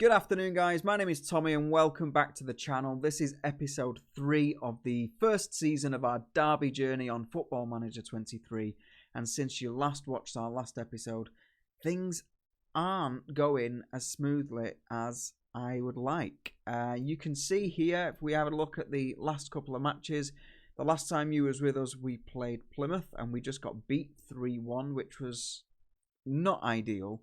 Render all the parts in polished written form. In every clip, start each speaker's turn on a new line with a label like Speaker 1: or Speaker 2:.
Speaker 1: Good afternoon, guys. My name is Tommy and welcome back to the channel. This is episode 3 of the first season of our derby journey on Football Manager 23. And since you last watched our last episode, things aren't going as smoothly as I would like. You can see here, if we have a look at the last couple of matches, the last time you was with us, we played Plymouth and we just got beat 3-1, which was not ideal.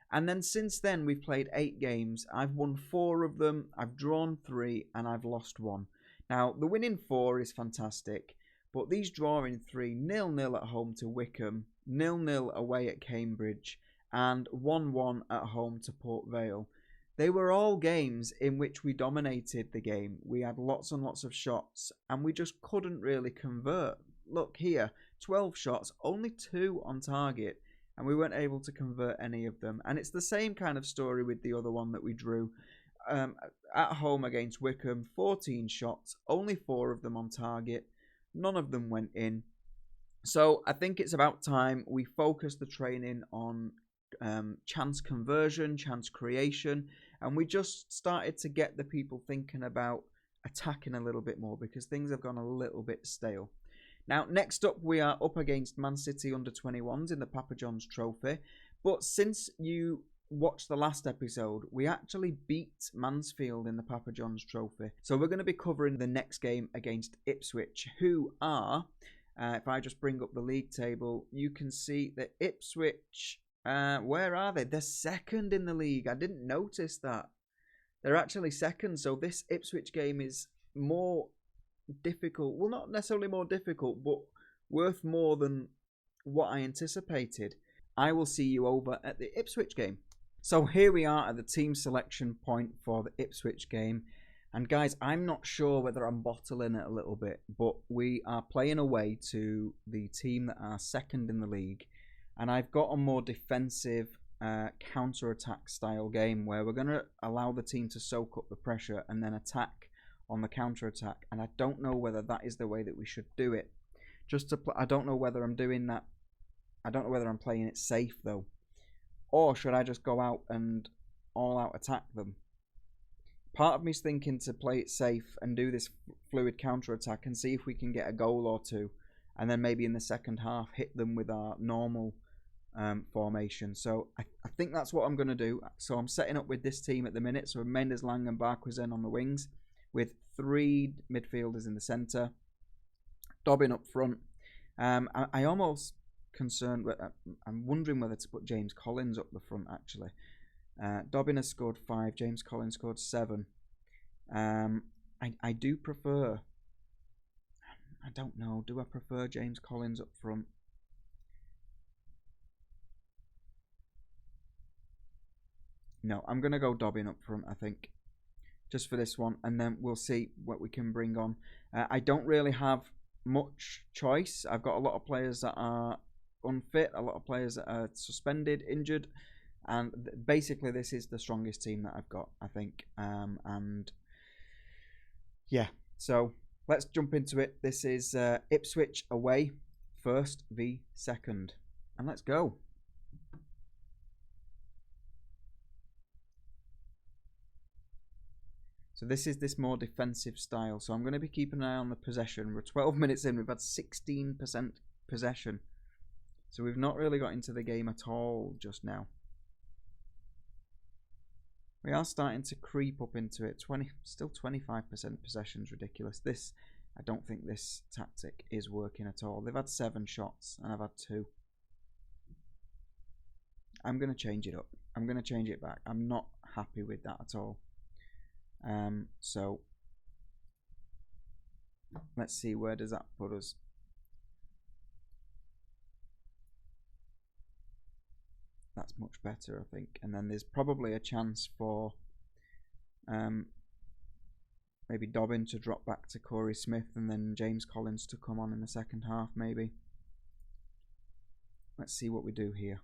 Speaker 1: And then since then, we've played 8 games. I've won 4 of them, I've drawn 3, and I've lost 1. Now, the winning 4 is fantastic, but these drawing 3, 0-0 at home to Wycombe, 0-0 away at Cambridge, and 1-1 at home to Port Vale. They were all games in which we dominated the game. We had lots and lots of shots, and we just couldn't really convert. Look here, 12 shots, only 2 on target. And we weren't able to convert any of them. And it's the same kind of story with the other one that we drew. At home against Wycombe, 14 shots, only 4 of them on target. None of them went in. So I think it's about time we focus the training on chance conversion, chance creation. And we just started to get the people thinking about attacking a little bit more because things have gone a little bit stale. Now, next up, we are up against Man City under-21s in the Papa John's Trophy. But since you watched the last episode, we actually beat Mansfield in the Papa John's Trophy. So we're going to be covering the next game against Ipswich, who are, if I just bring up the league table, you can see that Ipswich, where are they? They're second in the league. I didn't notice that. They're actually second, so this Ipswich game is more difficult, well, not necessarily more difficult, but worth more than what I anticipated. I will see you over at the Ipswich game. So here we are at the team selection point for the Ipswich game, and guys, I'm not sure whether I'm bottling it a little bit, but we are playing away to the team that are second in the league, and I've got a more defensive counter-attack style game where we're going to allow the team to soak up the pressure and then attack on the counter-attack, and I don't know whether that is the way that we should do it. I don't know whether I'm doing that. I don't know whether I'm playing it safe though, or should I just go out and all-out attack them? Part of me's thinking to play it safe and do this fluid counter-attack and see if we can get a goal or two, and then maybe in the second half hit them with our normal formation. So I think that's what I'm going to do. So I'm setting up with this team at the minute. So Mendes, Lang and Barquisen on the wings, with 3 midfielders in the centre, Dobbin up front. I almost concerned, I'm wondering whether to put James Collins up the front actually. Dobbin has scored 5, James Collins scored 7. I do prefer, I don't know, do I prefer James Collins up front? No, I'm going to go Dobbin up front, I think, just for this one, and then we'll see what we can bring on. I don't really have much choice. I've got a lot of players that are unfit, a lot of players that are suspended, injured, and basically this is the strongest team that I've got, I think. And yeah, so let's jump into it. This is Ipswich away, first v second, and let's go. So this is this more defensive style. So I'm going to be keeping an eye on the possession. We're 12 minutes in. We've had 16% possession. So we've not really got into the game at all just now. We are starting to creep up into it. Still 25% possession is ridiculous. I don't think this tactic is working at all. They've had 7 shots and I've had 2. I'm going to change it up. I'm going to change it back. I'm not happy with that at all. So let's see, where does that put us? That's much better, I think. And then there's probably a chance for maybe Dobbin to drop back to Corey Smith and then James Collins to come on in the second half, maybe. Let's see what we do here.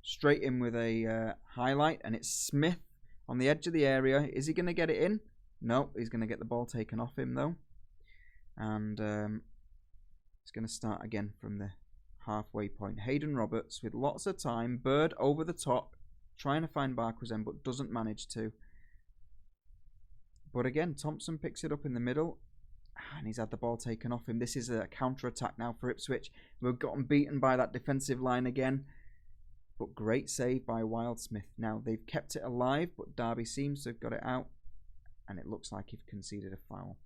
Speaker 1: Straight in with a highlight, and it's Smith on the edge of the area. Is he going to get it in? No, he's going to get the ball taken off him though. And he's going to start again from the halfway point. Hayden Roberts with lots of time. Bird over the top. trying to find Barquesen, but doesn't manage to. But again, Thompson picks it up in the middle, and he's had the ball taken off him. This is a counter-attack now for Ipswich. We've gotten beaten by that defensive line again. But great save by Wildsmith. Now, they've kept it alive, but Derby seems to have got it out. And it looks like he's conceded a foul.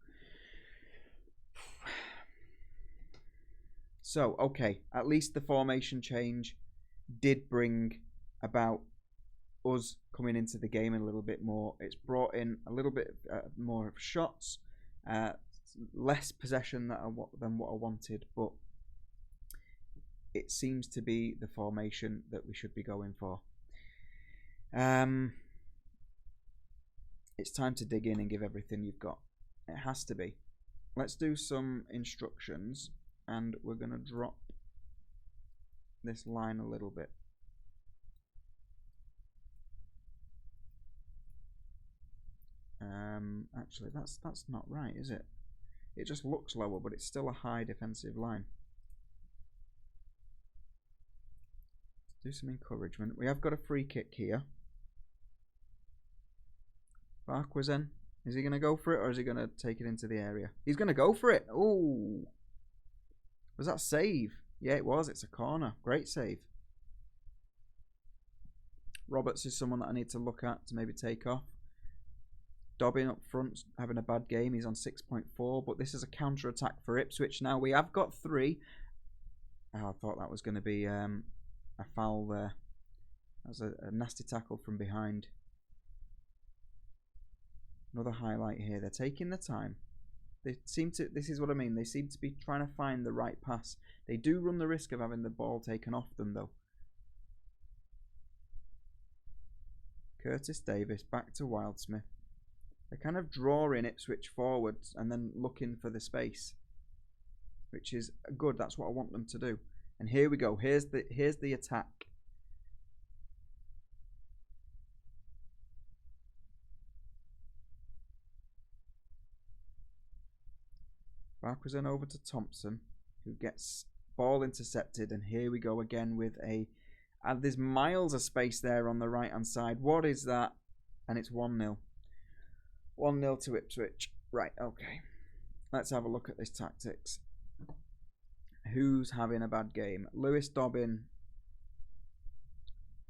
Speaker 1: So, okay, at least the formation change did bring about us coming into the game a little bit more. It's brought in a little bit more of shots, less possession than what I wanted, but it seems to be the formation that we should be going for. It's time to dig in and give everything you've got. It has to be. Let's do some instructions, and we're going to drop this line a little bit. Actually, that's not right, is it? It just looks lower, but it's still a high defensive line. Let's do some encouragement. We have got a free kick here. Barquesen, is he going to go for it, or is he going to take it into the area? He's going to go for it. Oh, was that save? Yeah, it was. It's a corner. Great save. Roberts is someone that I need to look at to maybe take off. Dobbin up front having a bad game. He's on 6.4, but this is a counter-attack for Ipswich. Now, we have got 3. Oh, I thought that was going to be a foul there. That was a nasty tackle from behind. Another highlight here. They're taking the time. They seem to, this is what I mean, they seem to be trying to find the right pass. They do run the risk of having the ball taken off them, though. Curtis Davis back to Wildsmith. They're kind of drawing Ipswich forwards and then looking for the space, which is good. That's what I want them to do. And here we go. Here's the attack. Barquesen over to Thompson, who gets ball intercepted, and here we go again with and there's miles of space there on the right hand side. What is that? And it's 1-0. 1-0 to Ipswich. Right, okay. Let's have a look at this tactics. Who's having a bad game? Lewis Dobbin.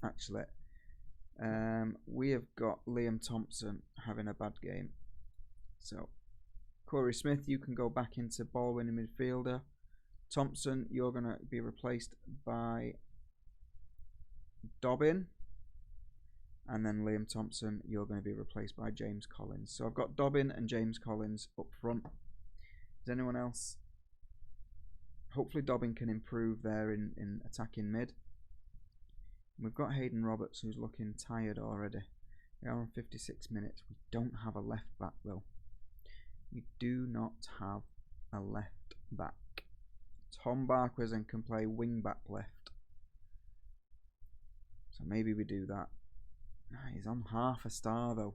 Speaker 1: Actually, we have got Liam Thompson having a bad game. So, Corey Smith, you can go back into ball-winning midfielder. Thompson, you're going to be replaced by Dobbin. And then Liam Thompson, you're going to be replaced by James Collins. So I've got Dobbin and James Collins up front. Is anyone else? Hopefully Dobbin can improve there in attacking mid. We've got Hayden Roberts, who's looking tired already. We are on 56 minutes. We don't have a left back, though. We do not have a left back. Tom Barquesen can play wing back left. So maybe we do that. He's on half a star, though.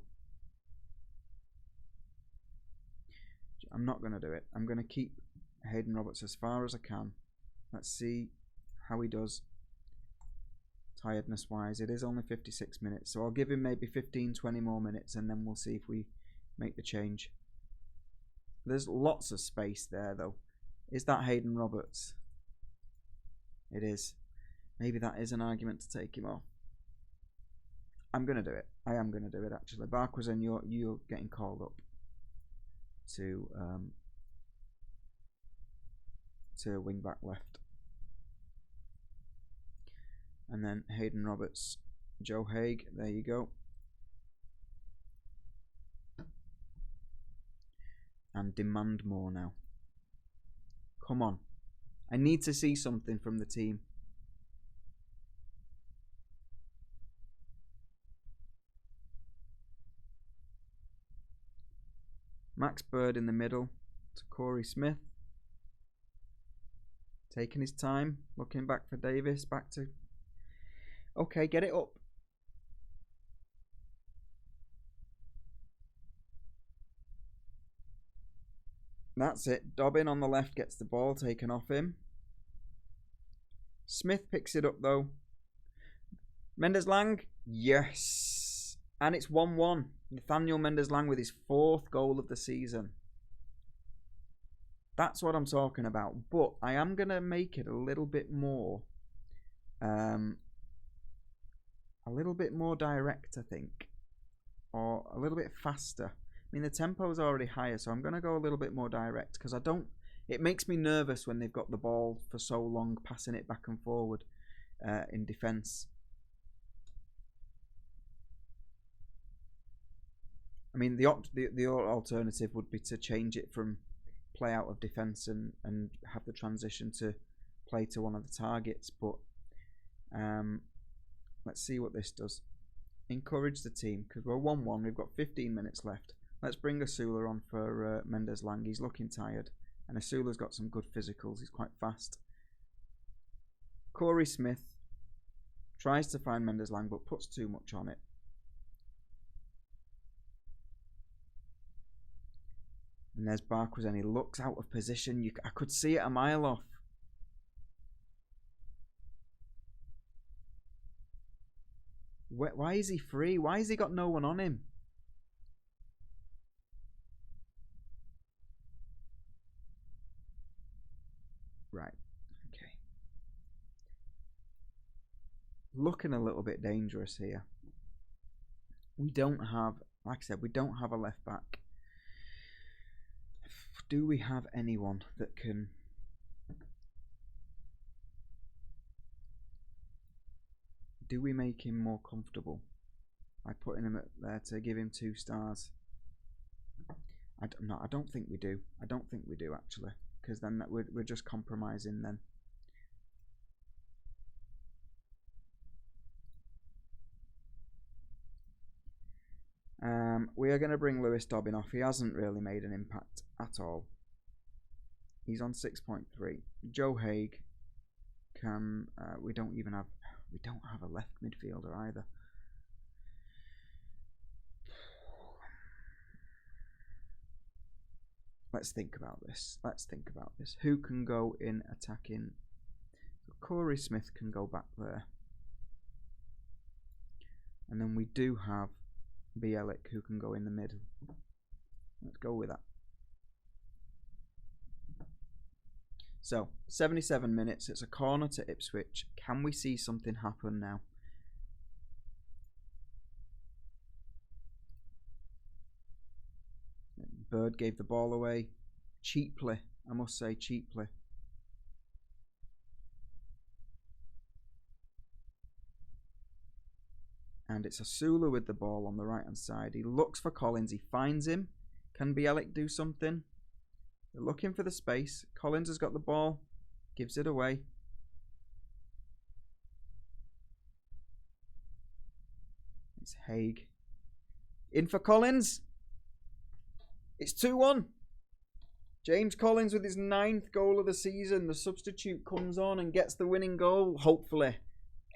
Speaker 1: I'm not going to do it. I'm going to keep Hayden Roberts as far as I can. Let's see how he does tiredness-wise. It is only 56 minutes, so I'll give him maybe 15-20 more minutes, and then we'll see if we make the change. There's lots of space there, though. Is that Hayden Roberts? It is. Maybe that is an argument to take him off. I'm going to do it. I am going to do it, actually. Barquesen, you're getting called up to wing back left. And then Hayden Roberts, Joe Haig, there you go. And demand more now. Come on. I need to see something from the team. Max Bird in the middle to Corey Smith. Taking his time, looking back for Davis, back to... Okay, get it up. That's it. Dobbin on the left gets the ball taken off him. Smith picks it up though. Mendes-Lang Yes. And it's 1-1. Nathaniel Mendez-Laing with his 4th goal of the season. That's what I'm talking about. But I am going to make it a little bit more direct, I think. Or a little bit faster. I mean, the tempo is already higher, so I'm going to go a little bit more direct because it makes me nervous when they've got the ball for so long, passing it back and forward in defence. I mean, the alternative would be to change it from play out of defence and have the transition to play to one of the targets. But let's see what this does. Encourage the team because we're 1-1. We've got 15 minutes left. Let's bring Asula on for Mendez-Laing. He's looking tired. And Asula's got some good physicals. He's quite fast. Corey Smith tries to find Mendez-Laing but puts too much on it. And there's Barquez and he looks out of position. I could see it a mile off. Why is he free? Why has he got no one on him? Right. Okay. Looking a little bit dangerous here. We don't have, like I said, we don't have a left back. Do we have anyone that can... Do we make him more comfortable by putting him there to give him 2 stars? I don't think we do. I don't think we do, actually. Because then we're just compromising then. We are going to bring Lewis Dobbin off. He hasn't really made an impact at all. He's on 6.3. Joe Haig can... we don't have a left midfielder either. Let's think about this. Who can go in attacking? So Corey Smith can go back there. And then we do have Bielik who can go in the middle. Let's go with that. So, 77 minutes. It's a corner to Ipswich. Can we see something happen now? Bird gave the ball away. Cheaply. I must say, cheaply. And it's Asula with the ball on the right-hand side. He looks for Collins. He finds him. Can Bielik do something? They're looking for the space. Collins has got the ball. Gives it away. It's Haig. In for Collins. It's 2-1. James Collins with his 9th goal of the season. The substitute comes on and gets the winning goal, hopefully.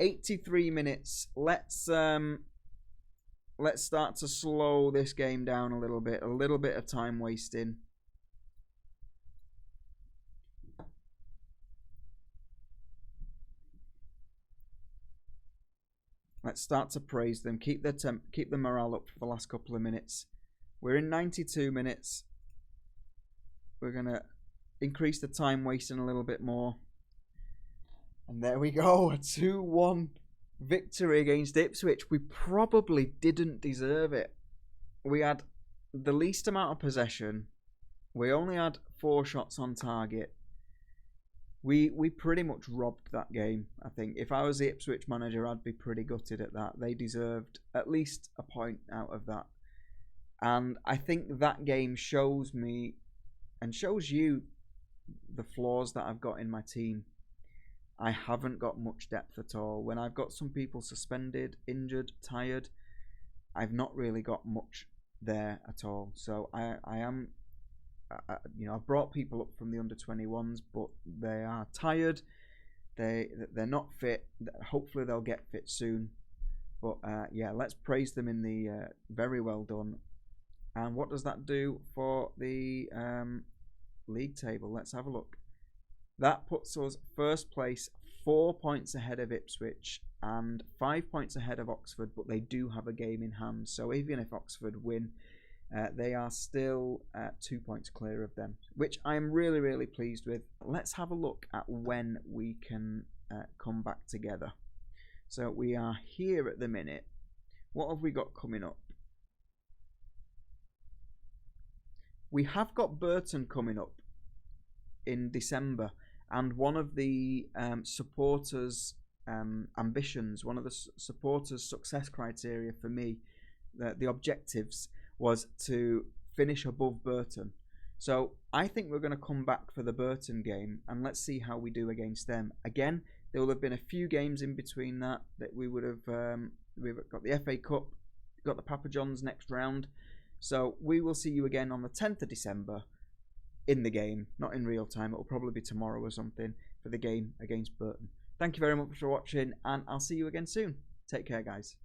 Speaker 1: 83 minutes. Let's start to slow this game down a little bit. A little bit of time wasting. Let's start to praise them. Keep the morale up for the last couple of minutes. We're in 92 minutes. We're going to increase the time wasting a little bit more. And there we go. A 2-1 victory against Ipswich. We probably didn't deserve it. We had the least amount of possession. We only had 4 shots on target. We pretty much robbed that game, I think. If I was the Ipswich manager, I'd be pretty gutted at that. They deserved at least a point out of that. And I think that game shows me and shows you the flaws that I've got in my team. I haven't got much depth at all. When I've got some people suspended, injured, tired, I've not really got much there at all. So I've brought people up from the under-21s, but they are tired. They're not fit. Hopefully they'll get fit soon. But yeah, let's praise them in the very well done. And what does that do for the league table? Let's have a look. That puts us first place, 4 points ahead of Ipswich and 5 points ahead of Oxford, but they do have a game in hand. So even if Oxford win, they are still 2 points clear of them, which I'm really, really pleased with. Let's have a look at when we can come back together. So we are here at the minute. What have we got coming up? We have got Burton coming up in December, and one of the supporters' ambitions, one of the supporters' success criteria for me, the objectives, was to finish above Burton. So I think we're going to come back for the Burton game, and let's see how we do against them. Again, there will have been a few games in between that we would have. We've got the FA Cup, got the Papa John's next round. So we will see you again on the 10th of December in the game, not in real time. It will probably be tomorrow or something for the game against Burton. Thank you very much for watching, and I'll see you again soon. Take care, guys.